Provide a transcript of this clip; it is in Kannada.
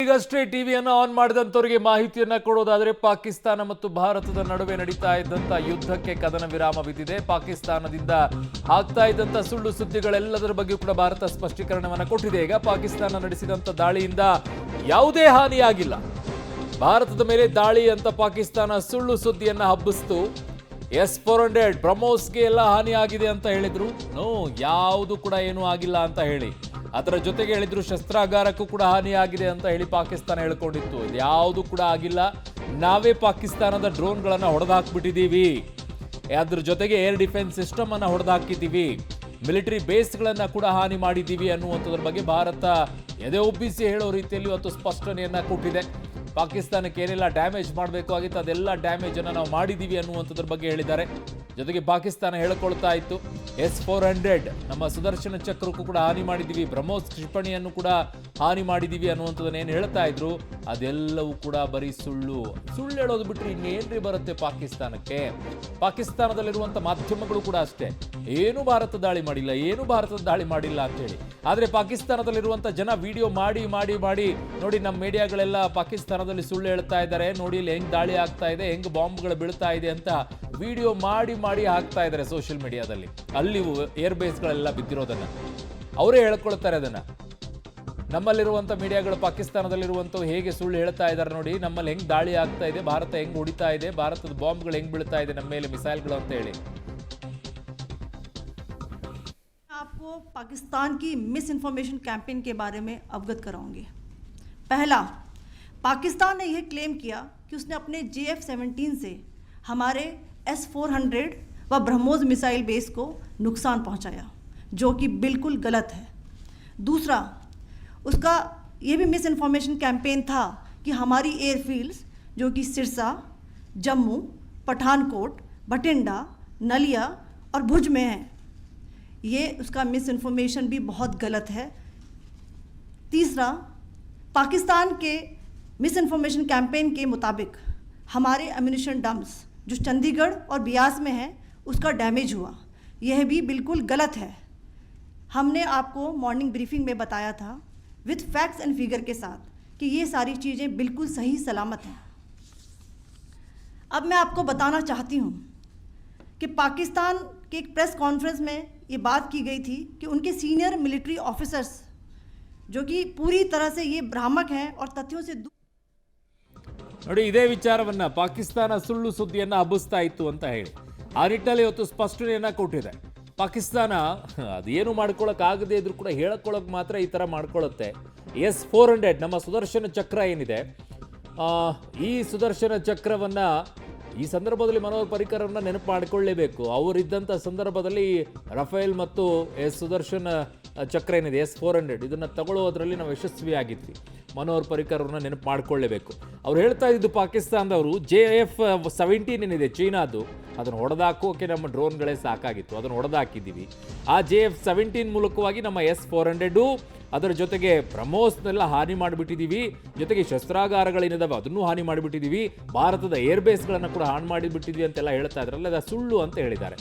ಈಗಷ್ಟೇ ಟಿವಿಯನ್ನು ಆನ್ ಮಾಡಿದಂತವರಿಗೆ ಮಾಹಿತಿಯನ್ನ ಕೊಡೋದಾದ್ರೆ ಪಾಕಿಸ್ತಾನ ಮತ್ತು ಭಾರತದ ನಡುವೆ ನಡೀತಾ ಇದ್ದಂತ ಯುದ್ಧಕ್ಕೆ ಕದನ ವಿರಾಮ ಬಿದ್ದಿದೆ. ಪಾಕಿಸ್ತಾನದಿಂದ ಆಗ್ತಾ ಇದ್ದಂತ ಸುಳ್ಳು ಸುದ್ದಿಗಳೆಲ್ಲದರ ಬಗ್ಗೆ ಕೂಡ ಭಾರತ ಸ್ಪಷ್ಟೀಕರಣವನ್ನ ಕೊಟ್ಟಿದೆ. ಈಗ ಪಾಕಿಸ್ತಾನ ನಡೆಸಿದಂತ ದಾಳಿಯಿಂದ ಯಾವುದೇ ಹಾನಿಯಾಗಿಲ್ಲ. ಭಾರತದ ಮೇಲೆ ದಾಳಿ ಅಂತ ಪಾಕಿಸ್ತಾನ ಸುಳ್ಳು ಸುದ್ದಿಯನ್ನ ಹಬ್ಬಿಸ್ತು. S-400 ಬ್ರಹ್ಮೋಸ್ಗೆ ಎಲ್ಲ ಹಾನಿಯಾಗಿದೆ ಅಂತ ಹೇಳಿದ್ರು. ನೋ, ಯಾವುದು ಕೂಡ ಏನೂ ಆಗಿಲ್ಲ ಅಂತ ಹೇಳಿ. ಅದರ ಜೊತೆಗೆ ಹೇಳಿದ್ರು ಶಸ್ತ್ರಾಗಾರಕ್ಕೂ ಕೂಡ ಹಾನಿಯಾಗಿದೆ ಅಂತ ಹೇಳಿ ಪಾಕಿಸ್ತಾನ ಹೇಳ್ಕೊಂಡಿತ್ತು. ಯಾವುದು ಕೂಡ ಆಗಿಲ್ಲ, ನಾವೇ ಪಾಕಿಸ್ತಾನದ ಡ್ರೋನ್ಗಳನ್ನು ಹೊಡೆದಾಕ್ಬಿಟ್ಟಿದ್ದೀವಿ. ಅದ್ರ ಜೊತೆಗೆ ಏರ್ ಡಿಫೆನ್ಸ್ ಸಿಸ್ಟಮ್ ಅನ್ನ ಹೊಡೆದಾಕಿದ್ದೀವಿ, ಮಿಲಿಟರಿ ಬೇಸ್ಗಳನ್ನ ಕೂಡ ಹಾನಿ ಮಾಡಿದ್ದೀವಿ ಅನ್ನುವಂಥದ್ರ ಬಗ್ಗೆ ಭಾರತ ಎದೆ ಒಬ್ಬಿಸಿ ಹೇಳೋ ರೀತಿಯಲ್ಲಿ ಇವತ್ತು ಸ್ಪಷ್ಟನೆಯನ್ನ ಕೊಟ್ಟಿದೆ. ಪಾಕಿಸ್ತಾನಕ್ಕೆ ಏನೆಲ್ಲ ಡ್ಯಾಮೇಜ್ ಮಾಡಬೇಕು ಆಗಿತ್ತು ಅದೆಲ್ಲ ಡ್ಯಾಮೇಜ್ ಅನ್ನು ನಾವು ಮಾಡಿದ್ದೀವಿ ಅನ್ನುವಂಥದ್ರ ಬಗ್ಗೆ ಹೇಳಿದ್ದಾರೆ. ಜೊತೆಗೆ ಪಾಕಿಸ್ತಾನ ಹೇಳಿಕೊಳ್ತಾ ಇತ್ತು S-400 ನಮ್ಮ ಸುದರ್ಶನ ಚಕ್ರಕ್ಕೂ ಕೂಡ ಹಾನಿ ಮಾಡಿದ್ದೀವಿ, ಬ್ರಹ್ಮೋಸ್ ಕ್ಷಿಪಣಿಯನ್ನು ಕೂಡ ಹಾನಿ ಮಾಡಿದ್ದೀವಿ ಅನ್ನುವಂಥದ್ದನ್ನ ಏನು ಹೇಳ್ತಾ ಇದ್ರು ಅದೆಲ್ಲವೂ ಕೂಡ ಬರೀ ಸುಳ್ಳು ಹೇಳೋದು ಬಿಟ್ಟರೆ ಇನ್ನೇನ್ರಿ ಬರುತ್ತೆ ಪಾಕಿಸ್ತಾನಕ್ಕೆ. ಪಾಕಿಸ್ತಾನದಲ್ಲಿರುವಂಥ ಮಾಧ್ಯಮಗಳು ಕೂಡ ಅಷ್ಟೇ, ಏನು ಭಾರತ ದಾಳಿ ಮಾಡಿಲ್ಲ, ಏನು ಭಾರತದ ದಾಳಿ ಮಾಡಿಲ್ಲ ಅಂತ ಹೇಳಿ. ಆದರೆ ಪಾಕಿಸ್ತಾನದಲ್ಲಿರುವಂಥ ಜನ ವಿಡಿಯೋ ಮಾಡಿ ಮಾಡಿ ಮಾಡಿ ನೋಡಿ, ನಮ್ಮ ಮೀಡಿಯಾಗಳೆಲ್ಲ ಪಾಕಿಸ್ತಾನದಲ್ಲಿ ಸುಳ್ಳು ಹೇಳ್ತಾ ಇದ್ದಾರೆ, ನೋಡಿ ಇಲ್ಲಿ ಹೆಂಗ್ ದಾಳಿ ಆಗ್ತಾ ಇದೆ, ಹೆಂಗ್ ಬಾಂಬ್ಗಳು ಬೀಳ್ತಾ ಇದೆ ಅಂತ ವಿಡಿಯೋ ಮಾಡಿ ಮಾಡಿ ಹಾಕ್ತಾ ಇದ್ದಾರೆ ಸೋಷಿಯಲ್ ಮೀಡಿಯಾದಲ್ಲಿ. ಅಲ್ಲಿ ಏರ್ ಬೇಸ್ಗಳೆಲ್ಲ ಬಿದ್ದಿರೋದನ್ನ ಅವರೇ ಹೇಳ್ಕೊಳ್ತಾರೆ. ಅದನ್ನ ನಮ್ಮಲ್ಲಿರುವಂಥ ಮೀಡಿಯಾಗಳು ಪಾಕಿಸ್ತಾನದಲ್ಲಿರುವಂಥವು ಹೇಗೆ ಸುಳ್ಳು ಹೇಳ್ತಾ ಇದ್ದಾರೆ ನೋಡಿ, ನಮ್ಮಲ್ಲಿ ಹೆಂಗ್ ದಾಳಿ ಆಗ್ತಾ ಇದೆ, ಭಾರತ ಹೆಂಗ್ ಹೊಡಿತಾ ಇದೆ, ಭಾರತದ ಬಾಂಬ್ಗಳು ಹೆಂಗ್ ಬೀಳ್ತಾ ಇದೆ ನಮ್ಮ ಮೇಲೆ, ಮಿಸೈಲ್ಗಳು ಅಂತ ಹೇಳಿ. आपको पाकिस्तान की मिस इन्फॉर्मेशन कैंपेन के बारे में अवगत कराऊंगी। पहला, पाकिस्तान ने यह क्लेम किया कि उसने अपने JF-17 से हमारे S-400 व ब्रह्मोस मिसाइल बेस को नुकसान पहुंचाया, जो कि बिल्कुल गलत है। दूसरा, उसका ये भी मिस इन्फॉर्मेशन कैंपेन था कि हमारी एयरफील्ड्स जो कि सिरसा, जम्मू, पठानकोट, बठिंडा, नलिया और भुज में हैं, ये उसका मिस इन्फॉर्मेशन भी बहुत गलत है। तीसरा, पाकिस्तान के मिस इन्फॉर्मेशन कैंपेन के मुताबिक हमारे एम्यूनिशन डम्प्स जो चंडीगढ़ और बियास में हैं उसका डैमेज हुआ, यह भी बिल्कुल गलत है। हमने आपको मॉर्निंग ब्रीफिंग में बताया था विद फैक्ट्स एंड फिगर के साथ कि ये सारी चीज़ें बिल्कुल सही सलामत हैं। अब मैं आपको बताना चाहती हूँ कि पाकिस्तान के एक प्रेस कॉन्फ्रेंस में ये बात की गई थी कि उनके सीनियर मिलिट्री ऑफिसर्स जो कि पूरी तरह से ये भ्रामक हैं और तथ्यों से ನೋಡಿ, ಇದೇ ವಿಚಾರವನ್ನ ಪಾಕಿಸ್ತಾನ ಸುಳ್ಳು ಸುದ್ದಿಯನ್ನ ಹಬ್ಬಿಸ್ತಾ ಇತ್ತು ಅಂತ ಹೇಳಿ ಆ ನಿಟ್ಟಲ್ಲಿ ಇವತ್ತು ಸ್ಪಷ್ಟನೆಯನ್ನ ಕೊಟ್ಟಿದೆ. ಪಾಕಿಸ್ತಾನ ಅದೇನು ಮಾಡ್ಕೊಳಕ್ ಆಗದೆ ಇದ್ರೂ ಕೂಡ ಹೇಳ್ಕೊಳಕ್ ಮಾತ್ರ ಈ ತರ ಮಾಡ್ಕೊಳ್ಳುತ್ತೆ. S-400 ನಮ್ಮ ಸುದರ್ಶನ ಚಕ್ರ ಏನಿದೆ, ಈ ಸುದರ್ಶನ ಚಕ್ರವನ್ನ ಈ ಸಂದರ್ಭದಲ್ಲಿ ಮನೋಹರ್ ಪರಿಕರವನ್ನ ನೆನಪು ಮಾಡಿಕೊಳ್ಳೇಬೇಕು. ಅವರಿದ್ದಂಥ ಸಂದರ್ಭದಲ್ಲಿ ರಫೇಲ್ ಮತ್ತು ಸುದರ್ಶನ ಚಕ್ರ ಏನಿದೆ S-400 ಇದನ್ನು ತಗೊಳ್ಳೋದ್ರಲ್ಲಿ ನಾವು ಯಶಸ್ವಿಯಾಗಿದ್ವಿ. ಮನೋಹರ್ ಪರಿಕರ್ ಅವ್ರನ್ನ ನೆನಪು ಮಾಡ್ಕೊಳ್ಳೇಬೇಕು. ಅವ್ರು ಹೇಳ್ತಾ ಇದ್ದು ಪಾಕಿಸ್ತಾನದವರು JF-17 ಏನಿದೆ ಚೀನಾದು, ಅದನ್ನು ಹೊಡೆದಾಕೋಕೆ ನಮ್ಮ ಡ್ರೋನ್ಗಳೇ ಸಾಕಾಗಿತ್ತು, ಅದನ್ನು ಹೊಡೆದಾಕಿದ್ದೀವಿ. ಆ JF-17 ಮೂಲಕವಾಗಿ ನಮ್ಮ S-400 ಅದರ ಜೊತೆಗೆ ಬ್ರಹ್ಮೋಸ್ನೆಲ್ಲ ಹಾನಿ ಮಾಡಿಬಿಟ್ಟಿದ್ದೀವಿ, ಜೊತೆಗೆ ಶಸ್ತ್ರಾಗಾರಗಳೇನಿದಾವೆ ಅದನ್ನು ಹಾನಿ ಮಾಡಿಬಿಟ್ಟಿದ್ದೀವಿ, ಭಾರತದ ಏರ್ ಬೇಸ್ಗಳನ್ನು ಕೂಡ ಹಾನಿ ಮಾಡಿಬಿಟ್ಟಿದ್ವಿ ಅಂತೆಲ್ಲ ಹೇಳ್ತಾ ಇದ್ರಲ್ಲ, ಅದು ಸುಳ್ಳು ಅಂತ ಹೇಳಿದ್ದಾರೆ.